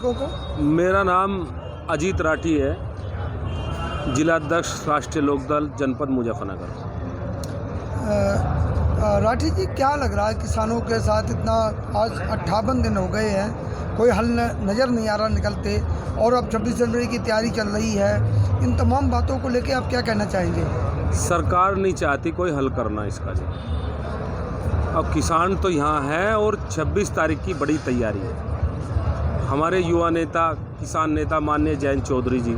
दर्शकों को? मेरा नाम अजीत राठी है, जिलाध्यक्ष राष्ट्रीय लोकदल जनपद मुजफ्फरनगर। राठी जी, क्या लग रहा है किसानों के साथ इतना आज 58 दिन हो गए हैं, कोई हल नज़र नहीं आ रहा निकलते, और अब 26 जनवरी की तैयारी चल रही है, इन तमाम बातों को लेके आप क्या कहना चाहेंगे? सरकार नहीं चाहती कोई हल करना इसका जी। अब किसान तो यहाँ है और 26 तारीख की बड़ी तैयारी है। हमारे युवा नेता, किसान नेता माननीय जयंत चौधरी जी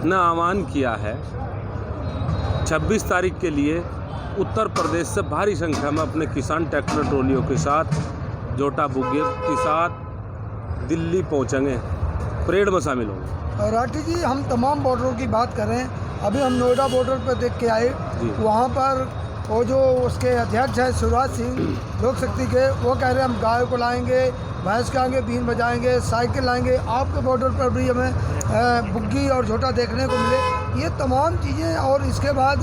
ने आह्वान किया है 26 तारीख के लिए उत्तर प्रदेश से भारी संख्या में अपने किसान ट्रैक्टर ट्रॉलियों के साथ, जोटा बुग्गे के साथ दिल्ली पहुंचेंगे, परेड में शामिल होंगे। राठी जी, हम तमाम बॉर्डरों की बात करें, अभी हम नोएडा बॉर्डर पर देख के आए, वहाँ पर वो जो उसके अध्यक्ष हैं शिवराज सिंह लोक शक्ति के, वो कह रहे हैं हम गाय को लाएंगे, भैंस के आएंगे, बीन बजाएंगे, साइकिल लाएंगे। आपके बॉर्डर पर भी हमें बुग्गी और झोटा देखने को मिले। ये तमाम चीज़ें, और इसके बाद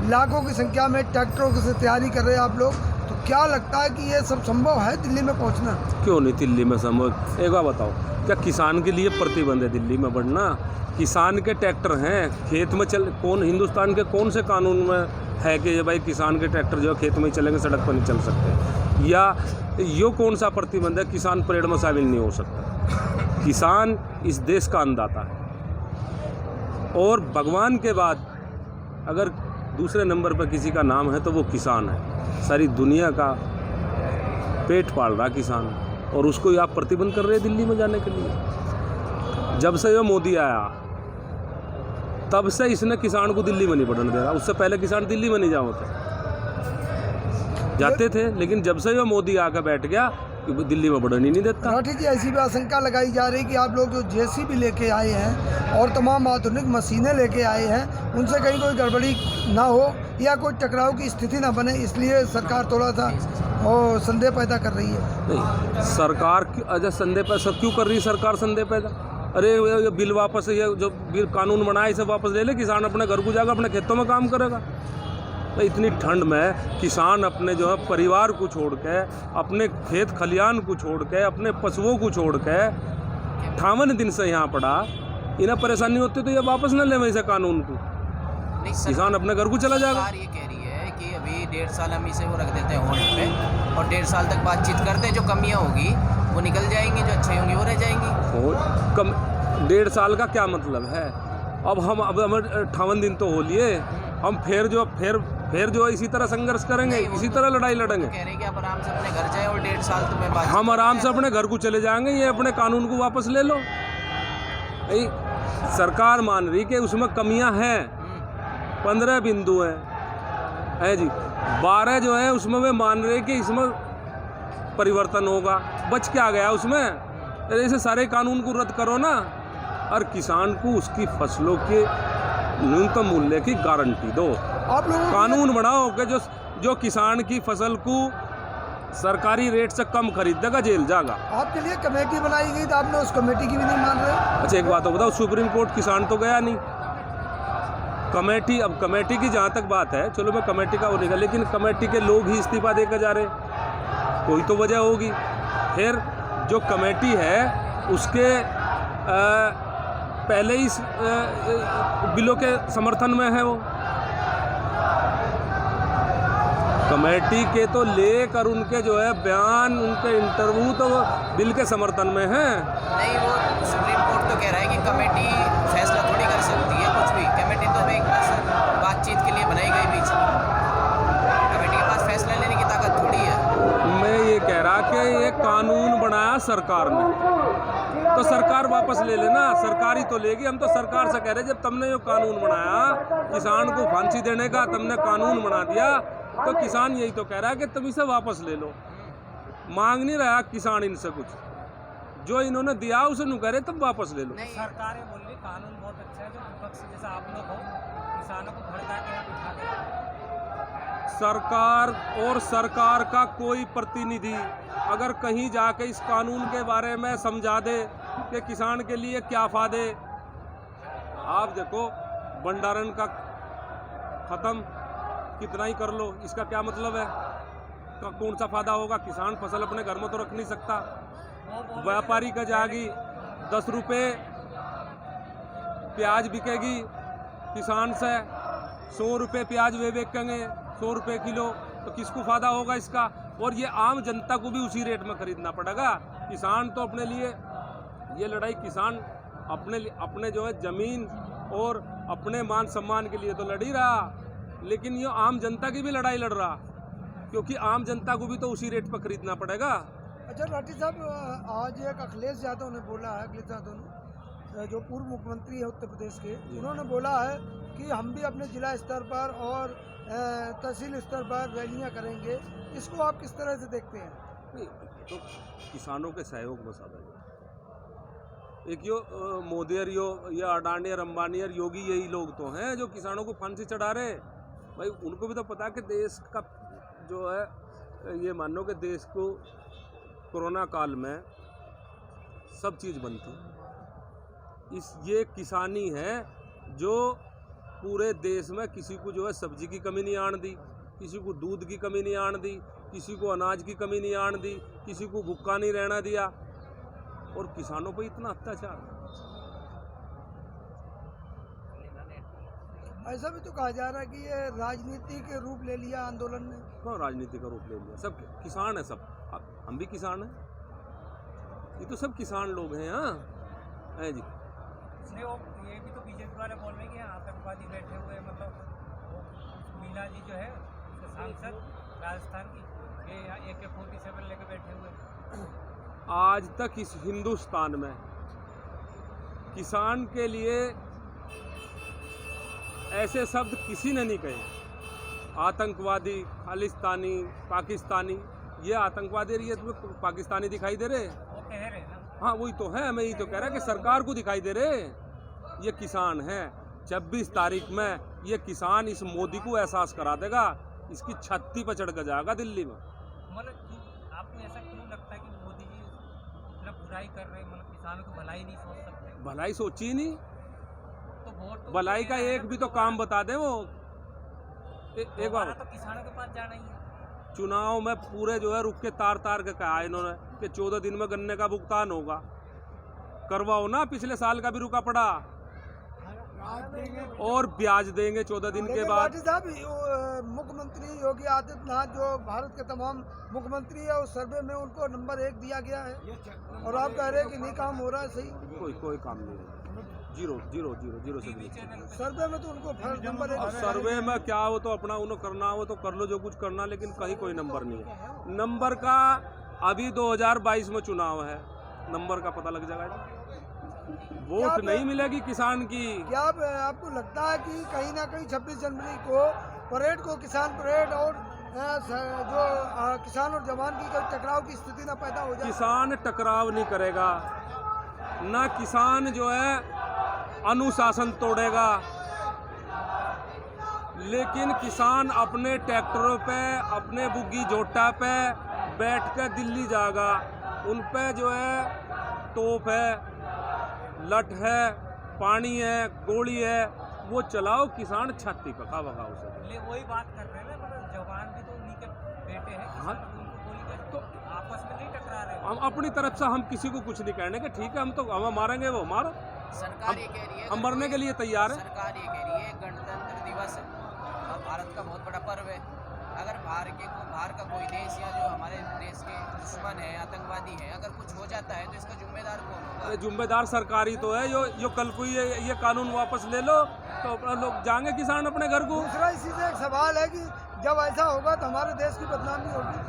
लाखों की संख्या में ट्रैक्टरों की तैयारी कर रहे हैं आप लोग, तो क्या लगता है कि ये सब संभव है दिल्ली में पहुँचना? क्यों नहीं दिल्ली में संभव? एक बार बताओ, क्या किसान के लिए प्रतिबंध है दिल्ली में बढ़ना? किसान के ट्रैक्टर हैं, खेत में चल, कौन हिंदुस्तान के कौन से कानून में है कि ये भाई किसान के ट्रैक्टर जो खेत में चलेंगे, सड़क पर नहीं चल सकते? या यो कौन सा प्रतिबंध है किसान परेड में शामिल नहीं हो सकता? किसान इस देश का अन्नदाता है, और भगवान के बाद अगर दूसरे नंबर पर किसी का नाम है तो वो किसान है। सारी दुनिया का पेट पाल रहा किसान, और उसको आप प्रतिबंध कर रहे हैं दिल्ली में जाने के लिए। जब से ये मोदी आया तब से इसने किसान को दिल्ली में नहीं बढ़ने दे रहा। उससे पहले किसान दिल्ली में नहीं जाते थे, लेकिन जब से ये मोदी आकर बैठ गया दिल्ली में बढ़ने ही नहीं देता। राठी जी, ऐसी भी आशंका लगाई जा रही कि आप लोग जो जेसीबी लेके आए हैं और तमाम आधुनिक मशीनें लेके आए हैं, उनसे कहीं कोई गड़बड़ी ना हो या कोई टकराव की स्थिति ना बने, इसलिए सरकार थोड़ा सा संदेह पैदा कर रही है। नहीं, सरकार अच्छा संदेह पैदा क्यों कर रही है? सरकार संदेह पैदा, अरे ये बिल वापस, ये जो बिल कानून बनाए इसे वापस ले ले, किसान अपने घर को जाकर अपने खेतों में काम करेगा। तो इतनी ठंड में किसान अपने जो है परिवार को छोड़ के, अपने खेत खलियान को छोड़ के, अपने पशुओं को छोड़ के 58 दिन से यहाँ पड़ा, इन्हें परेशानी होती तो ये वापस न ले वैसे कानून को, किसान अपने घर को चला जाएगा। ये कह रही है कि अभी 1.5 साल हम इसे वो रख देते हैं होल्ड पे, और 1.5 साल तक बातचीत करते हैं, जो कमियाँ होगी वो निकल जाएंगी, जो अच्छी होंगी वो रह जाएंगी। 1.5 साल का क्या मतलब है? अब हमें 58 दिन तो हो लिए, हम फिर जो इसी तरह संघर्ष करेंगे, इसी तरह लड़ाई लड़ेंगे। कह रहे हैं कि आप आराम से अपने घर जाए और 1.5 साल तुम्हें बात, हम आराम से अपने घर को चले जाएंगे, ये अपने कानून को वापस ले लो। सरकार मान रही कि उसमें कमियां हैं, 15 बिंदु है जी, 12 जो है उसमें वे मान रहे कि इसमें परिवर्तन होगा। बच क्या गया उसमें? ऐसे सारे कानून को रद्द करो ना, और किसान को उसकी फसलों के न्यूनतम मूल्य की गारंटी दो। आप लोग कानून बनाओ कि जो किसान की फसल को सरकारी रेट से कम खरीदेगा जेल जाएगा। आपके लिए कमेटी बनाई गई, तो आपने उस कमेटी की भी नहीं मान रहे? अच्छा, एक बात तो बताओ, सुप्रीम कोर्ट किसान तो गया नहीं। कमेटी, अब कमेटी की जहाँ तक बात है, चलो मैं कमेटी का वो नहीं, लेकिन कमेटी के लोग ही इस्तीफा देकर जा रहे, कोई तो वजह होगी। फिर जो कमेटी है उसके पहले ही बिलों के समर्थन में है, वो कमेटी के तो लेकर उनके जो है बयान, उनके इंटरव्यू तो बिल के समर्थन में है। नहीं, वो सुप्रीम कोर्ट तो कह रहा है कि कमेटी फैसला थोड़ी कर सकती है कुछ भी। कमेटी तो एक बातचीत के लिए बनाई गई बीच में, कमेटी के पास फैसला लेने की ताकत थोड़ी है। मैं ये कह रहा कि ये कानून बनाया सरकार ने, तो सरकार वापस ले लेना, सरकारी तो लेगी। हम तो सरकार से कह रहे, जब तुमने ये कानून बनाया किसान को फांसी देने का, तुमने कानून बना दिया, तो किसान यही तो कह रहा है कि तुम इसे वापस ले लो। मांग नहीं रहा किसान इनसे कुछ, जो इन्होंने दिया उसे नु कह रहे तुम वापस ले लो। सरकारें बोल रही कानून बहुत अच्छा है, जो विपक्ष जैसा आप लोग हो किसानों को भड़का के उठा के। सरकार और सरकार का कोई प्रतिनिधि अगर कहीं जाके इस कानून के बारे में समझा दे कि किसान के लिए क्या फायदे, आप देखो भंडारण का खत्म, कितना ही कर लो, इसका क्या मतलब है? कौन सा फायदा होगा? किसान फसल अपने घर में तो रख नहीं सकता, व्यापारी का जाएगी, 10 रुपये प्याज बिकेगी किसान से, 100 रुपये प्याज वे बेचेंगे 100 रुपये किलो, तो किसको फ़ायदा होगा इसका? और ये आम जनता को भी उसी रेट में खरीदना पड़ेगा। किसान तो अपने लिए, ये लड़ाई किसान अपने जो है ज़मीन और अपने मान सम्मान के लिए तो लड़ ही रहा, लेकिन ये आम जनता की भी लड़ाई लड़ रहा, क्योंकि आम जनता को भी तो उसी रेट पर खरीदना पड़ेगा। अच्छा राठी साहब, आज एक अखिलेश यादव ने बोला है, अखिलेश यादव ने जो पूर्व मुख्यमंत्री है उत्तर प्रदेश के, उन्होंने बोला है कि हम भी अपने जिला स्तर पर और तहसील स्तर पर रैलियां करेंगे। इसको आप किस तरह से देखते हैं? नहीं, तो किसानों के सहयोग में साधा जाए। एक यो मोदी और या अडानी और अंबानी और योगी, यही लोग तो हैं जो किसानों को फांसी चढ़ा रहे। भाई उनको भी तो पता है कि देश का जो है, ये मानो कि देश को कोरोना काल में सब चीज़ बंद थी। ये किसानी है जो पूरे देश में किसी को जो है सब्जी की कमी नहीं आन दी, किसी को दूध की कमी नहीं आन दी, किसी को अनाज की कमी नहीं आन दी, किसी को भूखा नहीं रहना दिया, और किसानों पर इतना अत्याचार। ऐसा भी तो कहा जा रहा है कि ये राजनीति के रूप ले लिया आंदोलन ने। कौन राजनीति का रूप ले लिया? सब किसान है, सब हम भी किसान हैं, ये तो सब किसान लोग हैं। हाँ है जी। इसलिए वो ये भी तो बीजेपी वाले बोल रहे हैं कि आतंकवादी बैठे हुए, मतलब वो मीना जी जो है सांसद राजस्थान की, ये AK-47 लेके बैठे हुए। आज तक इस हिंदुस्तान में किसान के लिए ऐसे शब्द किसी ने नहीं कहे। आतंकवादी, खालिस्तानी, पाकिस्तानी, ये आतंकवादी और ये तुम्हें पाकिस्तानी दिखाई दे रहे? वो कह रहे हैं ना। हाँ वही तो है, मैं यही तो कह रहा कि सरकार को दिखाई दे रहे। ये किसान है। 26 तारीख में ये किसान इस मोदी को एहसास करा देगा, इसकी छत्ती पर चढ़ कर जाएगा दिल्ली में। मतलब आपको ऐसा क्यों लगता है कि मोदी जी मतलब बुराई कर रहे हैं, मतलब किसानों की भलाई नहीं सोच सकते? भलाई सोची ही नहीं, तो वोट तो भलाई का एक भी तो काम बता दे वो। एक बार तो किसानों के पास जाना ही है। चुनाव में पूरे जो है रुक के तार के कहा इन्होंने कि 14 दिन में गन्ने का भुगतान होगा। करवाओ ना, पिछले साल का भी रुका पड़ा, और ब्याज देंगे 14 दिन के बाद। साहब मुख्यमंत्री योगी आदित्यनाथ जो भारत के तमाम मुख्यमंत्री है, उस सर्वे में उनको नंबर 1 दिया गया है, और आप कह रहे हैं कि नहीं काम हो रहा है सही? कोई काम नहीं है, जीरो से भी। सर्वे में तो उनको फर्स्ट नंबर 1। सर्वे में क्या हो तो अपना उन्हें करना हो तो कर लो जो कुछ करना, लेकिन कहीं कोई नंबर नहीं है। नंबर का अभी 2022 में चुनाव है, नंबर का पता लग जाएगा। वोट नहीं मिलेगी किसान की। क्या आपको लगता है कि कहीं ना कहीं 26 जनवरी को परेड को किसान परेड और जो किसान और जवान की टकराव की स्थिति ना पैदा हो जाए? किसान टकराव नहीं करेगा ना, किसान जो है अनुशासन तोड़ेगा, लेकिन किसान अपने ट्रैक्टरों पे, अपने बुग्गी जोटा पे बैठ कर दिल्ली जाएगा। उन पे जो है तोप है, लठ है, पानी है, गोली है, वो चलाओ, किसान छाती पर खा बगा उसे। वही बात कर रहे हैं ना, मतलब जवान भी तो उन्हीं के बेटे हैं, हाँ उनको गोली कैसे, तो आपस में नहीं टकरा रहे? हम अपनी तरफ से हम किसी को कुछ नहीं कहने के, ठीक है हम मारेंगे वो मारो, सरकार ये कह रही है, हम मरने के लिए तैयार है। सरकार ये कह रही है गणतंत्र दिवस है और भारत का बहुत बड़ा पर्व है। अगर बाहर का कोई देश या जो हमारे देश के दुश्मन है, आतंकवादी है, अगर कुछ हो जाता है तो इसका जिम्मेदार कौन होगा? अरे जिम्मेदार सरकारी तो है। यो कल को ये कानून वापस ले लो तो अपना लोग जाएंगे किसान अपने घर को। दूसरा इसी से एक सवाल है कि जब ऐसा होगा तो हमारे देश की बदनामी होगी,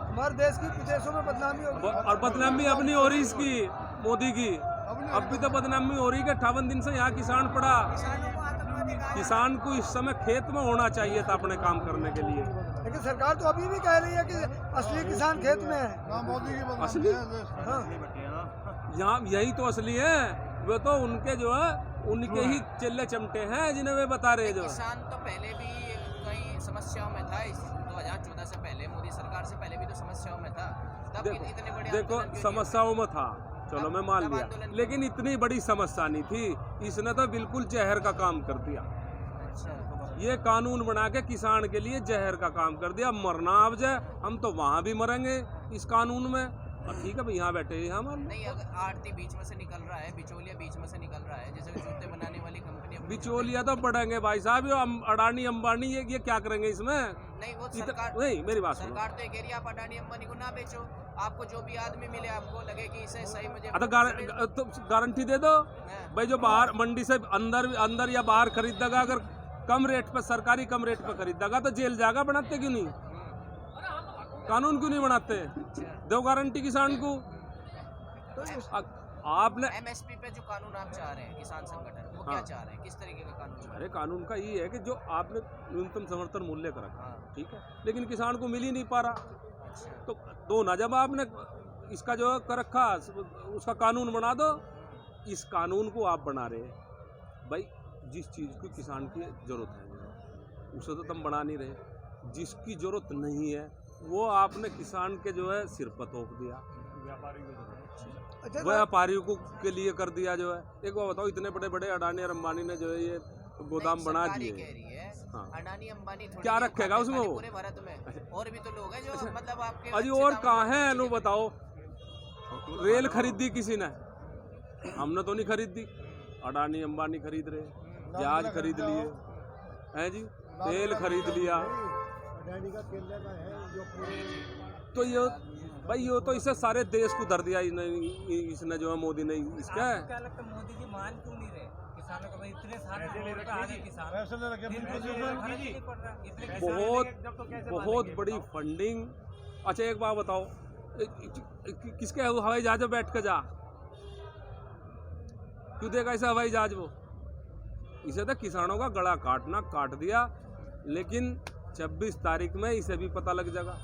हमारे देश की विदेशों में बदनामी होगी। और बदनामी अपनी हो रही इसकी, मोदी की अब भी तो बदनामी हो रही है। 58 दिन से यहाँ किसान पड़ा। किसान को इस समय खेत में होना चाहिए था अपने काम करने के लिए, लेकिन सरकार तो अभी भी कह रही है कि असली किसान खेत में है। असली हाँ। यहाँ यही तो असली है, वो तो उनके जो है उनके ही चिल्ले चमटे हैं जिन्हें वे बता रहे। जो किसान तो पहले भी कई समस्याओं में था, 2014 से पहले, मोदी सरकार से पहले भी तो समस्याओं में था। तब इतने बड़े देखो समस्याओं में था, चलो मैं मान लिया, लेकिन इतनी बड़ी समस्या नहीं थी। इसने तो बिल्कुल जहर का काम कर दिया। ये कानून बना के किसान के लिए जहर का काम कर दिया। मरना अब जाए, हम तो वहाँ भी मरेंगे इस कानून में। और ठीक है भाई यहाँ बैठे यहाँ मान लो। नहीं, अगर आड़ती बीच में से निकल रहा है, बिचौलिया बीच में से निकल रहा है, जैसे जूते बनाने वाली कंपनी बिचौलिया तो पड़ेंगे भाई साहब, ये अडानी अंबानी ये क्या करेंगे इसमें? नहीं, वो सरकार नहीं, मेरी बात सुनो। सरकार तो ये कह रही है आप अडानी अंबानी को ना बेचो, आपको जो भी आदमी मिले आपको लगे कि इसे सही मुझे तो गारंटी दे दो भाई, जो बाहर मंडी से अंदर या बाहर खरीदेगा, अगर कम रेट पे सरकारी कम रेट पे खरीदेगा तो जेल जाएगा। बनाते क्यों नहीं? कानून क्यों नहीं बनाते? दो गारंटी किसान को। आपने एमएसपी पे जो कानून आप चाह रहे हैं, किसान संगठन वो क्या चाह रहे हैं, किस तरीके का कानून? अरे कानून का ये है कि जो आपने न्यूनतम समर्थन मूल्य का रखा, ठीक है, लेकिन किसान को मिल ही नहीं पा रहा। तो दो ना, जब आपने इसका जो कर रखा उसका कानून बना दो। इस कानून को आप बना रहे भाई, जिस चीज़ की किसान की ज़रूरत है उसे तो तुम बना नहीं रहे, जिसकी ज़रूरत नहीं है वो आपने किसान के जो है सिर पर थोप दिया, व्यापारियों के लिए कर दिया जो है। एक बार बताओ, इतने बड़े बड़े अडानी और अंबानी ने जो है ये गोदाम बना दिए। हाँ। अडानी अंबानी क्या रखेगा उसमें वो? पूरे भारत में और भी तो लोग हैं जो मतलब आपके अजी और कहाँ है नो बताओ? रेल खरीदी किसी ने? हमने तो नहीं खरीदी, अडानी अंबानी खरीद रहे, जहाज खरीद लिए हैं जी, तेल खरीद लिया। तो ये भाई ये तो इसे सारे देश को धर दिया इसने जो है, मोदी ने। इसका क्या लगता है मोदी जी मान क्यों नहीं रहे किसानों को? भाई इतने सारे आगे किसान बहुत बड़ी फंडिंग। अच्छा एक बात बताओ, किसके हवाई जहाज में बैठ के जा, क्यों देगा ऐसा हवाई जहाज? वो इसे तो किसानों का गला काट दिया। लेकिन 26 तारीख में इसे भी पता लग जाएगा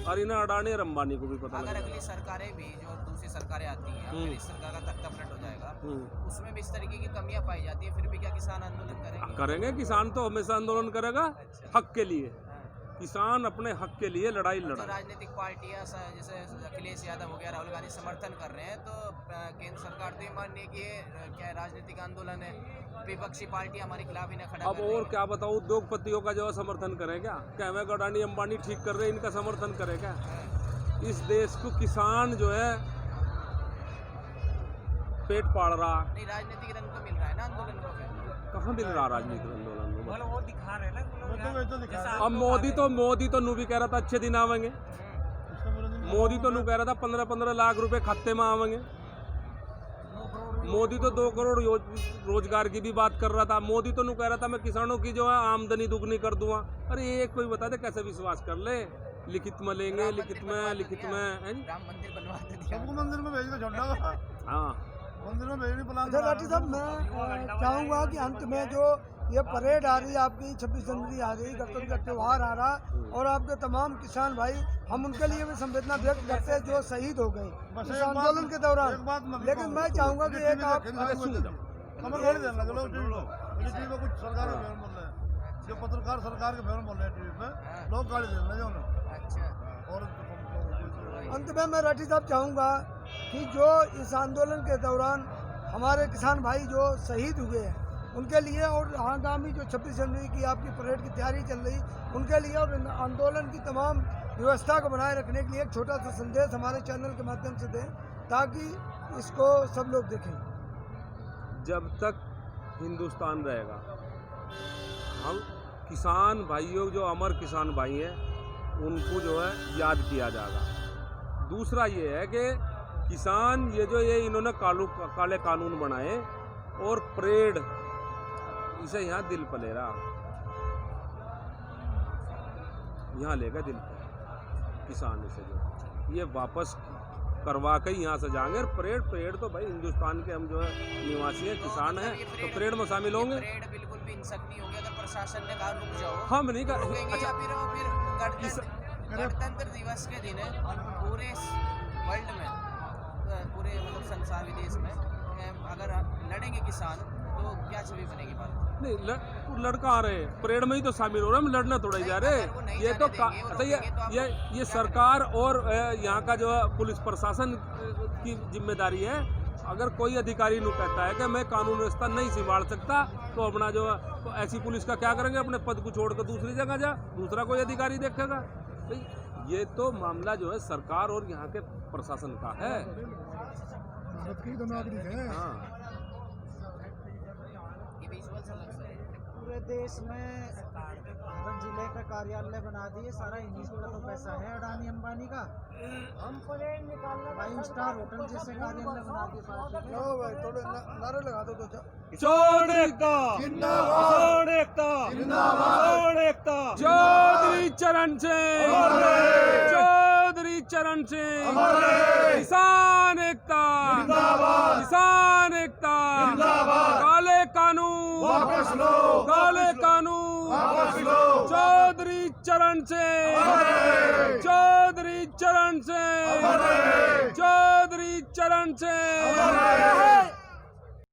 और इन्हें अडानी और अंबानी को भी पता लग अगर जाएगा। अगली सरकारें भी जो दूसरी सरकारें आती हैं, फिर इस सरकार का तख्ता पलट हो जाएगा, उसमें भी इस तरीके की कमियां पाई जाती है, फिर भी क्या किसान आंदोलन करेंगे? किसान तो हमेशा आंदोलन करेगा हक के लिए। किसान अपने हक के लिए लड़ाई तो लड़ा। राजनीतिक पार्टियां जैसे अखिलेश यादव वगैरह राहुल गांधी समर्थन कर रहे हैं, तो केंद्र सरकार तो ये मान रही है कि ये क्या है, राजनीतिक आंदोलन है, विपक्षी पार्टी हमारे खिलाफ ही ना खड़ा अब और क्या बताओ, उद्योगपतियों का जो समर्थन करें क्या? हमें अडानी अंबानी ठीक कर रहे हैं, इनका समर्थन करें क्या? इस देश को किसान जो है पेट पाड़ रहा। नहीं, राजनीतिक रंग तो मिल रहा है ना आंदोलन को? कहाँ मिल रहा राजनीतिक आंदोलन में? वो दिखा रहे हैं ना। अब मोदी तो नू भी कह रहा था अच्छे दिन आवेंगे। मोदी तो नू कह रहा था 15-15 लाख रुपए खाते में आवेंगे। मोदी तो 2 करोड़ रोजगार की भी बात कर रहा था। मोदी तो नू कह रहा था मैं किसानों की जो है आमदनी दुगनी कर दूंगा। अरे ये कोई बता दे कैसे विश्वास कर ले? लिखित में लेंगे, लिखित में राम मंदिर बनवा दिया, सबको मंदिर में भेज के छोड़ना। हाँ, मंदिर में भेजने प्लान। अच्छा लाठी साहब, मैं चाहूँगा कि अंत में जो ये परेड आ रही है आपकी, 26 जनवरी आ रही, गणतंत्र का त्यौहार आ रहा, और आपके तमाम किसान भाई, हम उनके लिए भी संवेदना व्यक्त करते हैं जो शहीद हो गए इस आंदोलन के दौरान। लेकिन मैं चाहूँगा कि एक आप कुछ सरकार के फेवर बोल रहे हैं, जो पत्रकार सरकार के फेवर बोल रहे हैं टीवी पे, लोग गाली दे रहे हैं। और अंत में मैं राठी साहब चाहूँगा कि जो इस आंदोलन के दौरान हमारे किसान भाई जो शहीद हुए हैं उनके लिए, और आगामी जो 26 जनवरी की आपकी परेड की तैयारी चल रही उनके लिए, और आंदोलन की तमाम व्यवस्था को बनाए रखने के लिए एक छोटा सा संदेश हमारे चैनल के माध्यम से दें ताकि इसको सब लोग देखें। जब तक हिंदुस्तान रहेगा, हम किसान भाइयों, जो अमर किसान भाई हैं, उनको जो है याद किया जाएगा। दूसरा ये है कि किसान ये इन्होंने काले कानून बनाए और परेड इसे यहाँ दिल पर ले रहा, यहाँ लेगा दिल पर किसान इसे जो ये वापस करवा के यहाँ से जाएंगे। और परेड तो भाई हिंदुस्तान के हम जो है निवासी हैं, किसान हैं, तो परेड में शामिल होंगे। परेड बिल्कुल भी हिंसक नहीं होगी। अगर प्रशासन ने कहा रुक जाओ, हम नहीं कर। अच्छा, फिर गणतंत्र दिवस के दिन पूरे वर्ल्ड में, पूरे मतलब संसार विदेश में अगर लड़ेंगे किसान तो क्या छवि बनेगी भारत? नहीं, लड़का आ रहे हैं परेड में ही तो शामिल हो रहे हैं, हम लड़ना थोड़ा ही जा रहे हैं। ये तो ये सरकार और यहाँ का जो पुलिस प्रशासन की जिम्मेदारी है। अगर कोई अधिकारी नहीं कहता है कि मैं कानून व्यवस्था नहीं संभाल सकता, तो अपना जो ऐसी पुलिस का क्या करेंगे? अपने पद को छोड़कर दूसरी जगह जा, दूसरा कोई अधिकारी देखेगा। ये तो मामला जो है सरकार और यहाँ के प्रशासन का है। भारत की तो नागरिक है। हाँ, ये विजुअल्स अलग से है। पूरे देश में हर जिले का कार्यालय बना दिए, सारा इंग्लिश का तो पैसा है अडानी अंबानी का। हम 5 स्टार होटल जैसे कार्यालय बना दिए पार्टी के। लो भाई थोड़े नारे लगा दो तो चौधरी एकता जिंदाबाद जिंदाबाद चौधरी चरण सिंह चौधरी चरण सिंह किसान एकता किसान एकता काले कानून वापस लो काले कानून वापस लो चौधरी चरण सिंह चौधरी चरण सिंह चौधरी चरण सिंह